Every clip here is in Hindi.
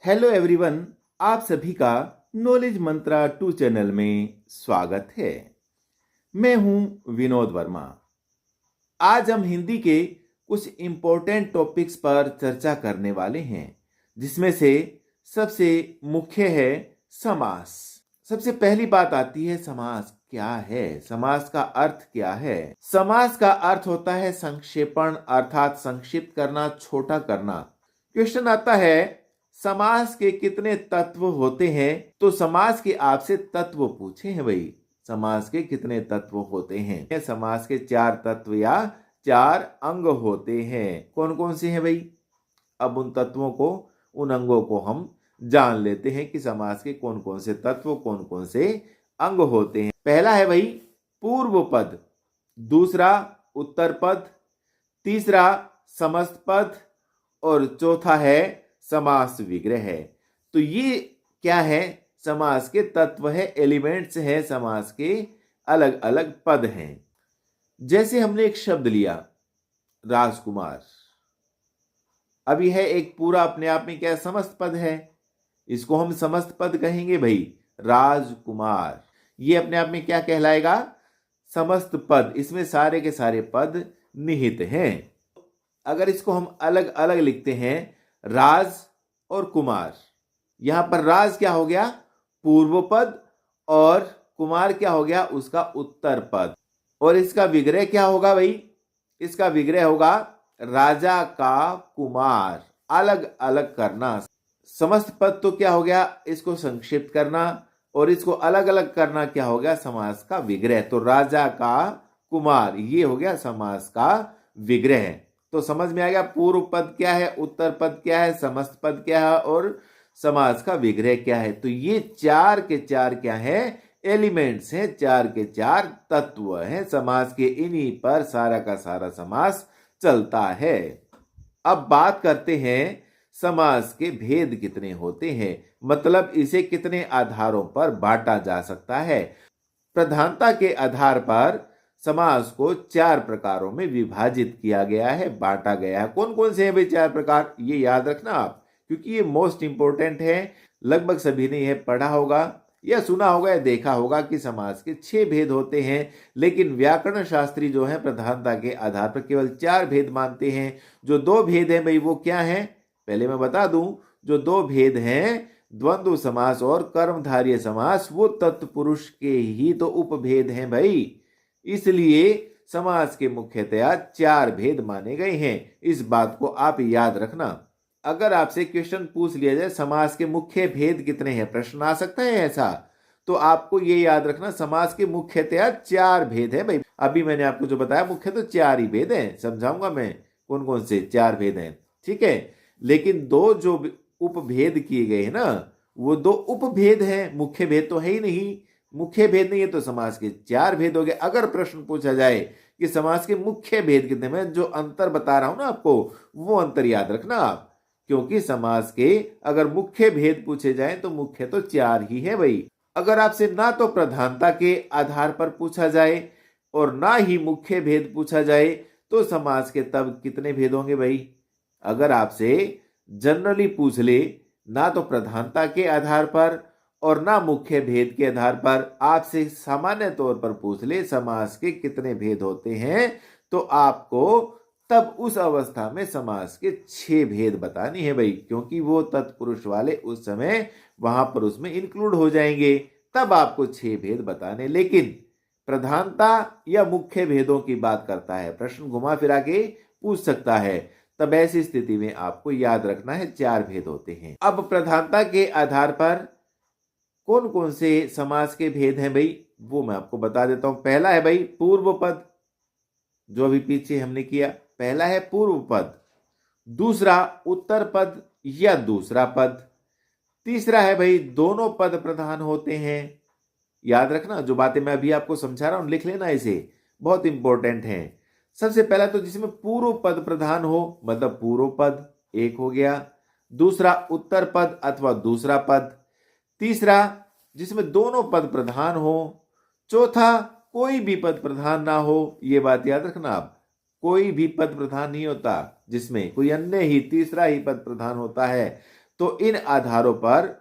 हेलो एवरीवन, आप सभी का नॉलेज मंत्रा 2 चैनल में स्वागत है। मैं हूं विनोद वर्मा। आज हम हिंदी के कुछ इंपॉर्टेंट टॉपिक्स पर चर्चा करने वाले हैं, जिसमें से सबसे मुख्य है समास। सबसे पहली बात आती है समास क्या है, समास का अर्थ क्या है। समास का अर्थ होता है संक्षेपण, अर्थात संक्षिप्त करना, छोटा करना। क्वेश्चन आता है समास के कितने तत्व होते हैं, तो समास के आपसे तत्व पूछे हैं भाई। समास के कितने तत्व होते हैं? समास के 4 तत्व या 4 अंग होते हैं। कौन कौन से हैं भाई? अब उन तत्वों को, उन अंगों को हम जान लेते हैं कि समास के कौन कौन से तत्व, कौन कौन से अंग होते हैं। पहला है भाई पूर्व पद, दूसरा उत्तर पद, तीसरा समस्त पद और चौथा है समास विग्रह। तो ये क्या है? समास के तत्व है, एलिमेंट्स है, समास के अलग अलग पद हैं। जैसे हमने एक शब्द लिया राजकुमार, अब यह एक पूरा अपने आप में क्या समस्त पद है, इसको हम समस्त पद कहेंगे भाई। राजकुमार ये अपने आप में क्या कहलाएगा? समस्त पद। इसमें सारे के सारे पद निहित हैं। अगर इसको हम अलग अलग लिखते हैं, राज और कुमार, यहां पर राज क्या हो गया? पूर्व पद, और कुमार क्या हो गया? उसका उत्तर पद। और इसका विग्रह क्या होगा भाई? इसका विग्रह होगा राजा का कुमार। अलग अलग करना। समस्त पद तो क्या हो गया? इसको संक्षिप्त करना, और इसको अलग अलग करना क्या हो गया? समास का विग्रह। तो राजा का कुमार ये हो गया समास का विग्रह। तो समझ में आ गया पूर्व पद क्या है, उत्तर पद क्या है, समस्त पद क्या है और समास का विग्रह क्या है। तो ये 4 के 4 क्या है? एलिमेंट्स हैं, 4 के 4 तत्व हैं समास के। इन्हीं पर सारा का सारा समास चलता है। अब बात करते हैं समास के भेद कितने होते हैं, मतलब इसे कितने आधारों पर बांटा जा सकता है। प्रधानता के आधार पर समास को 4 प्रकारों में विभाजित किया गया है, बांटा गया है। कौन कौन से हैं भाई 4 प्रकार? ये याद रखना आप, क्योंकि ये मोस्ट इंपोर्टेंट है। लगभग सभी ने यह पढ़ा होगा या सुना होगा या देखा होगा कि समास के 6 भेद होते हैं, लेकिन व्याकरण शास्त्री जो है प्रधानता के आधार पर केवल 4 भेद मानते हैं। जो 2 भेद हैं भाई वो क्या हैं? पहले मैं बता दूं, जो 2 भेद हैं द्वंद्व समास और कर्मधारय समास, वो तत्पुरुष के ही तो उपभेद हैं भाई। इसलिए समास के मुख्यतया 4 भेद माने गए हैं। इस बात को आप याद रखना। अगर आपसे क्वेश्चन पूछ लिया जाए समास के मुख्य भेद कितने हैं, प्रश्न आ सकता है ऐसा, तो आपको ये याद रखना समास के मुख्यतया 4 भेद है भाई। अभी मैंने आपको जो बताया मुख्य तो 4 ही भेद हैं, समझाऊंगा मैं कौन कौन से 4 भेद हैं, ठीक है। लेकिन 2 जो उपभेद किए गए हैं ना, वो 2 उपभेद हैं, मुख्य भेद तो है ही नहीं। मुख्य भेद नहीं है तो समास के 4 भेद हो गए। अगर प्रश्न पूछा जाए कि समास के मुख्य भेद कितने, में जो अंतर बता रहा हूं ना आपको, वो अंतर याद रखना आप, क्योंकि समास के अगर मुख्य भेद पूछे जाए तो मुख्य तो 4 ही है भाई। अगर आपसे ना तो प्रधानता के आधार पर पूछा जाए और ना ही मुख्य भेद पूछा जाए, तो समास के तब कितने भेद होंगे भाई? अगर आपसे जनरली पूछ ले, ना तो प्रधानता के आधार पर और ना मुख्य भेद के आधार पर, आपसे सामान्य तौर पर पूछ ले समास के कितने भेद होते हैं, तो आपको तब उस अवस्था में समास के 6 भेद बताने हैं भाई, क्योंकि वो तत्पुरुष वाले उस समय वहां पर उसमें इंक्लूड हो जाएंगे। तब आपको 6 भेद बताने। लेकिन प्रधानता या मुख्य भेदों की बात करता है, प्रश्न घुमा फिरा के पूछ सकता है, तब ऐसी स्थिति में आपको याद रखना है 4 भेद होते हैं। अब प्रधानता के आधार पर कौन कौन से समास के भेद हैं भाई, वो मैं आपको बता देता हूं। पहला है भाई पूर्व पद, जो अभी पीछे हमने किया, पहला है पूर्व पद। दूसरा उत्तर पद या दूसरा पद। तीसरा है भाई दोनों पद प्रधान होते हैं। याद रखना, जो बातें मैं अभी आपको समझा रहा हूं लिख लेना, इसे बहुत इंपॉर्टेंट है। सबसे पहला तो जिसमें पूर्व पद प्रधान हो, मतलब पूर्व पद एक हो गया। दूसरा उत्तर पद अथवा दूसरा पद। तीसरा जिसमें दोनों पद प्रधान हो। चौथा कोई भी पद प्रधान ना हो। यह बात याद रखना आप, कोई भी पद प्रधान नहीं होता, जिसमें कोई अन्य ही तीसरा ही पद प्रधान होता है, तो इन आधारों पर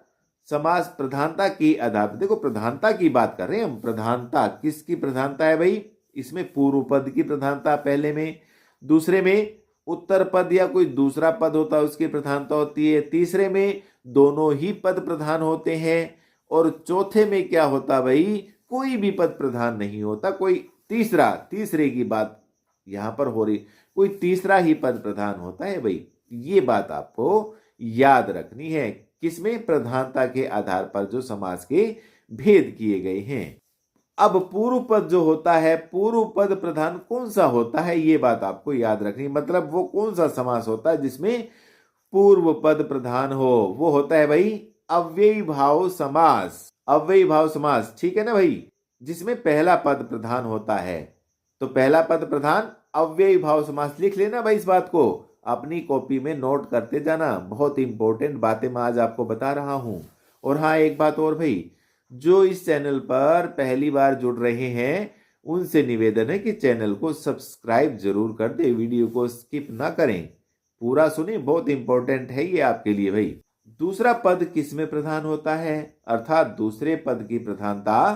समास प्रधानता के आधार पर, देखो प्रधानता की बात कर रहे हैं हम, प्रधानता किसकी प्रधानता है भाई, इसमें पूर्व पद की प्रधानता पहले में, दूसरे में उत्तर पद या कोई दूसरा पद होता है उसकी प्रधानता होती है, तीसरे में दोनों ही पद प्रधान होते हैं, और चौथे में क्या होता भाई, कोई भी पद प्रधान नहीं होता, कोई तीसरे की बात यहां पर हो रही, कोई तीसरा ही पद प्रधान होता है भाई। ये बात आपको याद रखनी है, किसमें, प्रधानता के आधार पर जो समास के भेद किए गए हैं। अब पूर्व पद जो होता है, पूर्व पद प्रधान कौन सा होता है, ये बात आपको याद रखनी, मतलब वो कौन सा समास होता है जिसमें पूर्व पद प्रधान हो, वो होता है भाई अव्ययी भाव समास। अव्ययी भाव समास, ठीक है ना भाई, जिसमें पहला पद प्रधान होता है, तो पहला पद प्रधान अव्ययी भाव समास। लिख लेना भाई, इस बात को अपनी कॉपी में नोट करते जाना, बहुत इंपॉर्टेंट बातें मैं आज आपको बता रहा हूं। और हाँ, एक बात और भाई, जो इस चैनल पर पहली बार जुड़ रहे हैं उनसे निवेदन है कि चैनल को सब्सक्राइब जरूर कर दे, वीडियो को स्किप ना करें, पूरा सुने, बहुत इंपॉर्टेंट है ये आपके लिए भाई। दूसरा पद किस में प्रधान होता है, अर्थात दूसरे पद की प्रधानता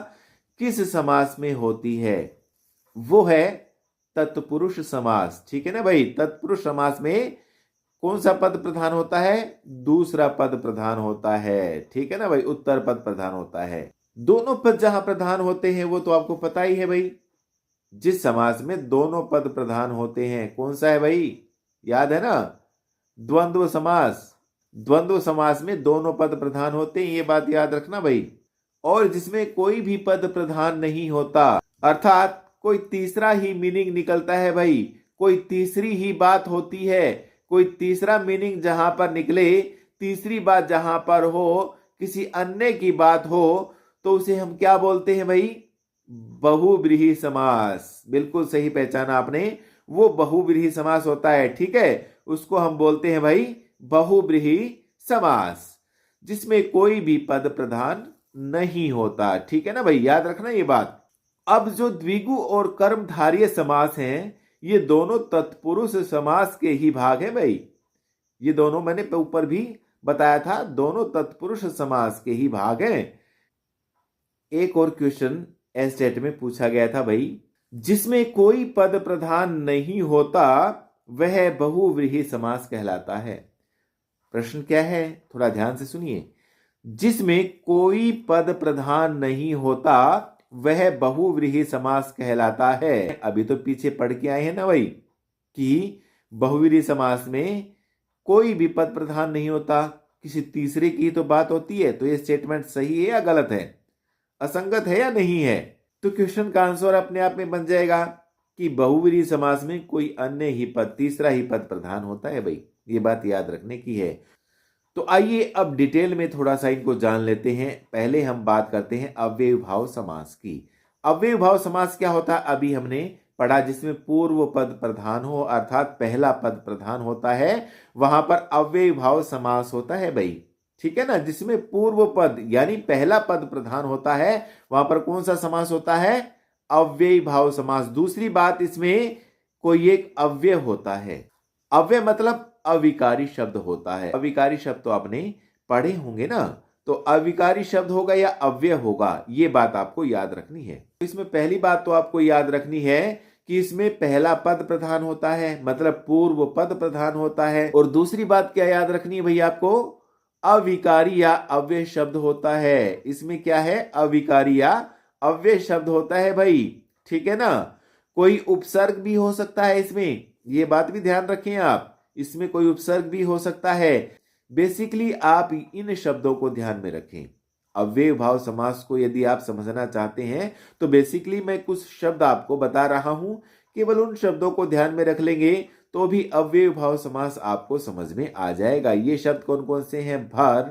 किस समास में होती है, वो है तत्पुरुष समास, ठीक है ना भाई। तत्पुरुष समास में कौन सा पद प्रधान होता है, दूसरा पद प्रधान होता है, ठीक है ना भाई, उत्तर पद प्रधान होता है। दोनों पद जहां प्रधान होते हैं वो तो आपको पता ही है भाई, जिस समास में दोनों पद प्रधान होते हैं कौन सा है भाई, याद है ना, द्वंद्व समास। द्वंद्व समास में दोनों पद प्रधान होते हैं, ये बात याद रखना भाई। और जिसमें कोई भी पद प्रधान नहीं होता, अर्थात कोई तीसरा ही मीनिंग निकलता है भाई, कोई तीसरी ही बात होती है, कोई तीसरा मीनिंग जहां पर निकले, तीसरी बात जहां पर हो, किसी अन्य की बात हो, तो उसे हम क्या बोलते हैं भाई, बहुव्रीहि समास। बिल्कुल सही पहचाना आपने, वो बहुव्रीहि समास होता है, ठीक है, उसको हम बोलते हैं भाई बहुव्रीहि समास, जिसमें कोई भी पद प्रधान नहीं होता, ठीक है ना भाई, याद रखना ये बात। अब जो द्विगु और कर्मधारय समास हैं, ये दोनों तत्पुरुष समास के ही भाग हैं भाई, ये दोनों मैंने ऊपर भी बताया था, दोनों तत्पुरुष समास के ही भाग हैं। एक और क्वेश्चन एस्टेट में पूछा गया था भाई, जिसमें कोई पद प्रधान नहीं होता वह बहुव्रीहि समास कहलाता है। प्रश्न क्या है, थोड़ा ध्यान से सुनिए, जिसमें कोई पद प्रधान नहीं होता वह बहुव्रीहि समास कहलाता है। अभी तो पीछे पढ़ के आए हैं ना भाई कि बहुव्रीहि समास में कोई भी पद प्रधान नहीं होता, किसी तीसरे की तो बात होती है, तो ये स्टेटमेंट सही है या गलत है, असंगत है या नहीं है। तो क्वेश्चन का आंसर अपने आप में बन जाएगा कि बहुव्रीहि समास में कोई अन्य ही पद, तीसरा ही पद प्रधान होता है भाई, ये बात याद रखने की है। तो आइए अब डिटेल में थोड़ा सा इनको जान लेते हैं। पहले हम बात करते हैं अव्ययी भाव समास की। अव्ययी भाव समास क्या होता है, अभी हमने पढ़ा, जिसमें पूर्व पद प्रधान हो, अर्थात पहला पद प्रधान होता है, वहां पर अव्ययी भाव समास होता है भाई, ठीक है ना। जिसमें पूर्व पद यानी पहला पद प्रधान होता है, वहां पर कौन सा समास होता है, अव्ययी भाव समास। दूसरी बात, इसमें कोई एक अव्यय होता है, अव्यय मतलब अविकारी शब्द होता है। अविकारी शब्द तो आपने पढ़े होंगे ना, तो अविकारी शब्द होगा या अव्यय होगा, ये बात आपको याद रखनी है। इसमें पहली बात तो आपको याद रखनी है कि इसमें पहला पद प्रधान होता है, मतलब पूर्व पद प्रधान होता है। और दूसरी बात क्या याद रखनी है भैया आपको, अविकारी या अव्यय शब्द होता है। इसमें क्या है, अविकारी या अव्यय शब्द होता है भाई, ठीक है ना। कोई उपसर्ग भी हो सकता है इसमें, ये बात भी ध्यान रखें आप, इसमें कोई उपसर्ग भी हो सकता है। बेसिकली आप इन शब्दों को ध्यान में रखें। अव्ययी भाव समास को यदि आप समझना चाहते हैं तो बेसिकली मैं कुछ शब्द आपको बता रहा हूं, केवल उन शब्दों को ध्यान में रख लेंगे तो भी अव्ययी भाव समास आपको समझ में आ जाएगा। ये शब्द कौन कौन से हैं, भर,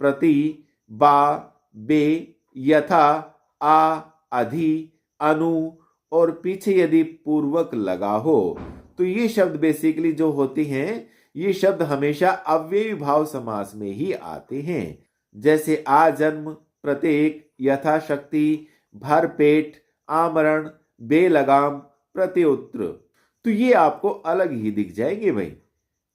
प्रति, बा, बे, यथा, आ, अधि, अनु और पीछे यदि पूर्वक लगा हो, तो ये शब्द बेसिकली जो होते हैं, ये शब्द हमेशा अव्ययी भाव समास में ही आते हैं। जैसे आजन्म, प्रत्येक, यथाशक्ति, भरपेट, आमरण, बेलगाम, प्रत्युत्तर। तो ये आपको अलग ही दिख जाएंगे भाई।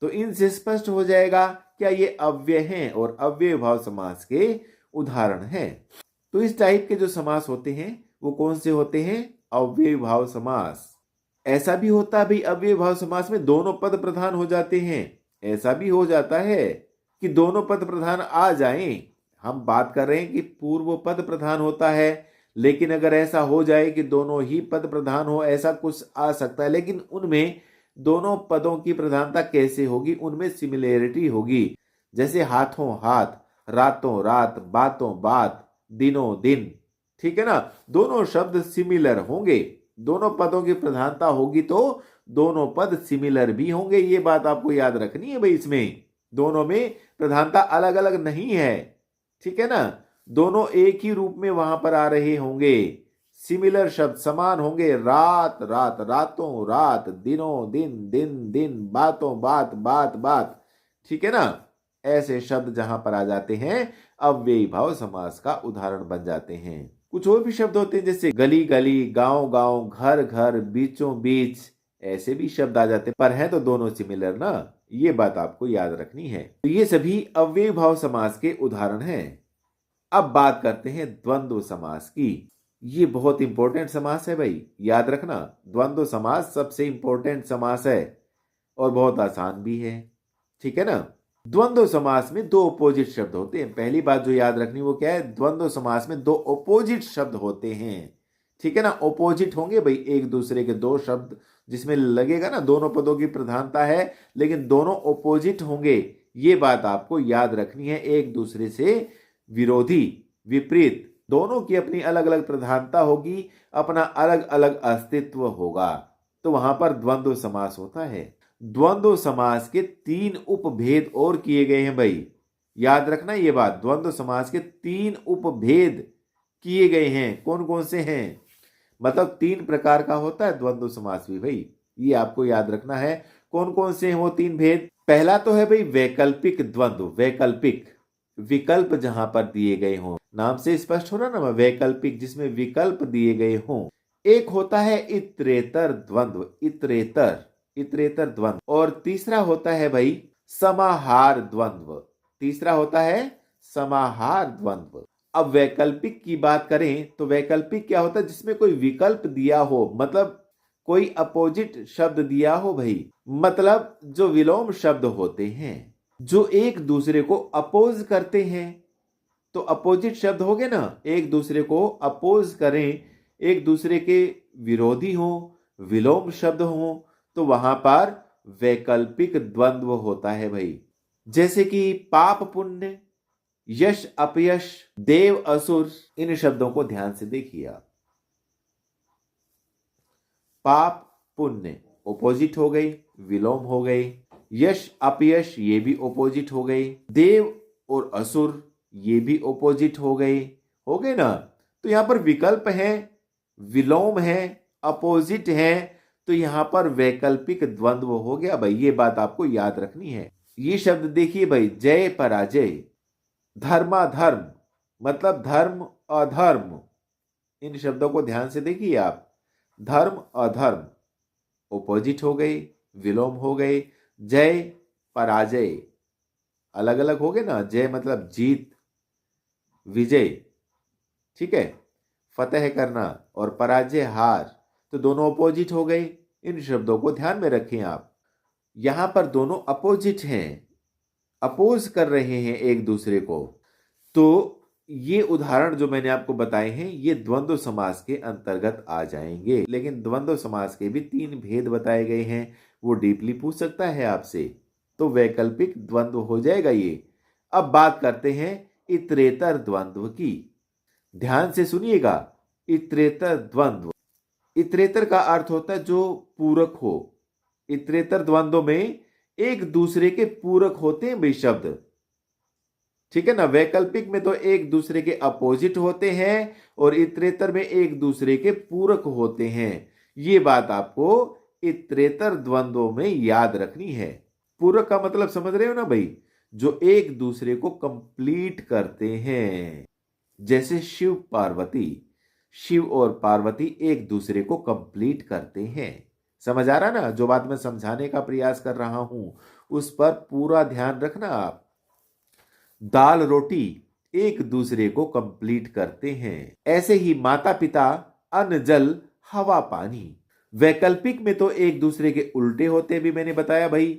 तो इनसे स्पष्ट हो जाएगा क्या ये अव्यय हैं और अव्यय भाव समास के उदाहरण हैं। तो इस टाइप के जो समास होते हैं वो कौन से होते हैं? अव्यय भाव समास। ऐसा भी होता है भाई अव्यय भाव समास में दोनों पद प्रधान हो जाते हैं। ऐसा भी हो जाता है कि दोनों पद प्रधान आ जाएं। हम बात कर रहे हैं कि पूर्व पद प्रधान होता है, लेकिन अगर ऐसा हो जाए कि दोनों ही पद प्रधान हो, ऐसा कुछ आ सकता है, लेकिन उनमें दोनों पदों की प्रधानता कैसे होगी? उनमें सिमिलैरिटी होगी। जैसे हाथों हाथ, रातों रात, बातों बात, दिनों दिन। ठीक है ना? दोनों शब्द सिमिलर होंगे, दोनों पदों की प्रधानता होगी तो दोनों पद सिमिलर भी होंगे। ये बात आपको याद रखनी है भाई। इसमें दोनों में प्रधानता अलग अलग नहीं है। ठीक है ना? दोनों एक ही रूप में वहां पर आ रहे होंगे। सिमिलर शब्द समान होंगे। रात रात, रातों रात, दिनों दिन, दिन दिन, बातों बात, बात बात। ठीक है ना? ऐसे शब्द जहां पर आ जाते हैं अव्ययी भाव समास का उदाहरण बन जाते हैं। कुछ और भी शब्द होते हैं जैसे गली गली, गांव गांव, घर घर, बीचों बीच। ऐसे भी शब्द आ जाते हैं, पर है तो दोनों सिमिलर ना। ये बात आपको याद रखनी है। तो ये सभी अव्ययी भाव समास के उदाहरण हैं। अब बात करते हैं द्वंद्व समास की। ये बहुत इंपॉर्टेंट समास है भाई, याद रखना। द्वंद्व समास सबसे इंपॉर्टेंट समास है और बहुत आसान भी है। ठीक है ना? द्वंद्व समास में दो अपोजिट शब्द होते हैं। पहली बात जो याद रखनी वो क्या है? द्वंद्व समास में दो अपोजिट शब्द होते हैं। ठीक है ना? अपोजिट होंगे भाई, एक दूसरे के दो शब्द जिसमें लगेगा ना दोनों पदों की प्रधानता है, लेकिन दोनों अपोजिट होंगे। ये बात आपको याद रखनी है। एक दूसरे से विरोधी, विपरीत, दोनों की अपनी अलग अलग प्रधानता होगी, अपना अलग अलग अस्तित्व होगा, तो वहां पर द्वंद्व समास होता है। द्वंद्व समास के तीन उपभेद और किए गए हैं भाई, याद रखना ये बात। द्वंद्व समास के तीन उपभेद किए गए हैं। कौन कौन से हैं? मतलब तीन प्रकार का होता है द्वंद्व समास भी भाई, ये आपको याद रखना है। कौन कौन से हैं वो तीन भेद? पहला तो है भाई वैकल्पिक द्वंद्व। वैकल्पिक, विकल्प जहां पर दिए गए हों, नाम से स्पष्ट हो रहा ना, वैकल्पिक जिसमें विकल्प दिए गए हों। एक होता है इतरेतर द्वंद्व, इतरेतर, इतरेतर द्वंद्व। और तीसरा होता है भाई समाहार द्वंद्व। तीसरा होता है समाहार द्वंद्व। अब वैकल्पिक की बात करें तो वैकल्पिक क्या होता है? जिसमें कोई विकल्प दिया हो, मतलब कोई अपोजिट शब्द दिया हो भाई। मतलब जो विलोम शब्द होते हैं जो एक दूसरे को अपोज करते हैं, तो अपोजिट शब्द हो गए ना, एक दूसरे को अपोज करें, एक दूसरे के विरोधी हो, विलोम शब्द हो, तो वहां पर वैकल्पिक द्वंद्व होता है भाई। जैसे कि पाप पुण्य, यश अपयश, देव असुर। इन शब्दों को ध्यान से देखिए आप। पाप पुण्य ओपोजिट हो गई, विलोम हो गई। यश अपयश ये भी ओपोजिट हो गई। देव और असुर ये भी ओपोजिट हो गए ना। तो यहां पर विकल्प है, विलोम है, अपोजिट है, तो यहां पर वैकल्पिक द्वंद्व हो गया भाई। ये बात आपको याद रखनी है। ये शब्द देखिए भाई, जय पराजय, धर्माधर्म, मतलब धर्म अधर्म। इन शब्दों को ध्यान से देखिए आप। धर्म अधर्म ओपोजिट हो गई, विलोम हो गए। जय पराजय अलग अलग हो गए ना। जय मतलब जीत, विजय, ठीक है, फतेह करना, और पराजय हार, तो दोनों अपोजिट हो गए। इन शब्दों को ध्यान में रखें आप। यहां पर दोनों अपोजिट हैं, अपोज कर रहे हैं एक दूसरे को। तो ये उदाहरण जो मैंने आपको बताए हैं ये द्वंद्व समास के अंतर्गत आ जाएंगे। लेकिन द्वंद्व समास के भी तीन भेद बताए गए हैं, वो डीपली पूछ सकता है आपसे, तो वैकल्पिक द्वंद्व हो जाएगा ये। अब बात करते हैं इतरेतर द्वंद्व की। ध्यान से सुनिएगा। इतरेतर द्वंद्व, इतरेतर का अर्थ होता है जो पूरक हो। इतरेतर द्वंद्व में एक दूसरे के पूरक होते हैं भाई शब्द। ठीक है ना? वैकल्पिक में तो एक दूसरे के अपोजिट होते हैं और इतरेतर में एक दूसरे के पूरक होते हैं। ये बात आपको इतरेतर द्वंद्वों में याद रखनी है। पूरक का मतलब समझ रहे हो ना भाई? जो एक दूसरे को कंप्लीट करते हैं। जैसे शिव पार्वती, शिव और पार्वती एक दूसरे को कंप्लीट करते हैं, समझ आ रहा ना? जो बात मैं समझाने का प्रयास कर रहा हूं उस पर पूरा ध्यान रखना आप। दाल रोटी एक दूसरे को कंप्लीट करते हैं, ऐसे ही माता पिता, अन्न जल, हवा पानी। वैकल्पिक में तो एक दूसरे के उल्टे होते भी मैंने बताया भाई,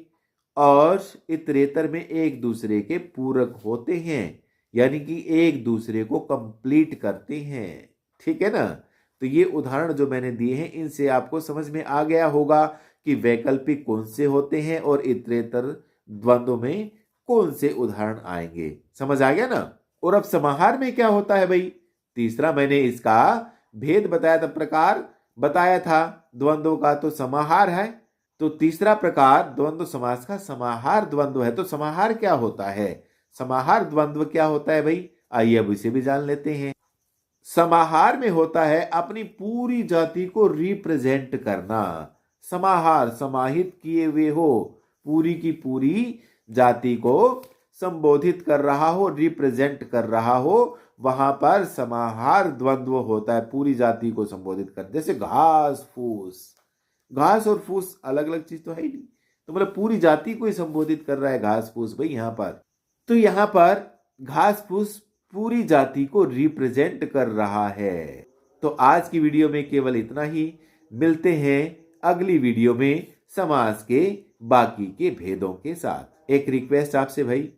और इतरेतर में एक दूसरे के पूरक होते हैं, यानी कि एक दूसरे को कंप्लीट करते हैं। ठीक है ना? तो ये उदाहरण जो मैंने दिए हैं इनसे आपको समझ में आ गया होगा कि वैकल्पिक कौन से होते हैं और इतरेतर द्वंद्व में कौन से उदाहरण आएंगे। समझ आ गया ना? और अब समाहार में क्या होता है भाई? तीसरा मैंने इसका भेद बताया था, प्रकार बताया था द्वंद्व का, तो समाहार है। तो तीसरा प्रकार द्वंद्व समास का समाहार द्वंद्व है। तो समाहार क्या होता है? समाहार द्वंद्व क्या होता है भाई? आइए अब इसे भी जान लेते हैं। समाहार में होता है अपनी पूरी जाति को रिप्रेजेंट करना। समाहार समाहित किए हुए हो, पूरी की पूरी जाति को संबोधित कर रहा हो, रिप्रेजेंट कर रहा हो, वहां पर समाहार द्वंद्व होता है। पूरी जाति को संबोधित कर, जैसे घास फूस। घास और फूस अलग अलग चीज तो है ही नहीं, तो मतलब पूरी जाति को ही संबोधित कर रहा है घास फूस भाई यहां पर। तो यहां पर घास फूस पूरी जाति को रिप्रेजेंट कर रहा है। तो आज की वीडियो में केवल इतना ही। मिलते हैं अगली वीडियो में समास के बाकी के भेदों के साथ। एक रिक्वेस्ट आपसे भाई,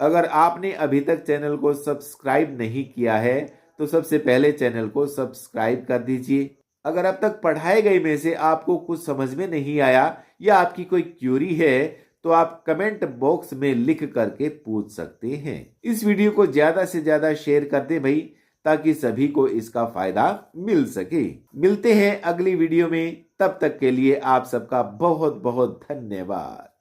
अगर आपने अभी तक चैनल को सब्सक्राइब नहीं किया है तो सबसे पहले चैनल को सब्सक्राइब कर दीजिए। अगर अब तक पढ़ाए गए में से आपको कुछ समझ में नहीं आया या आपकी कोई क्यूरी है तो आप कमेंट बॉक्स में लिख करके पूछ सकते हैं। इस वीडियो को ज्यादा से ज्यादा शेयर कर दें भाई, ताकि सभी को इसका फायदा मिल सके। मिलते हैं अगली वीडियो में, तब तक के लिए आप सबका बहुत बहुत धन्यवाद।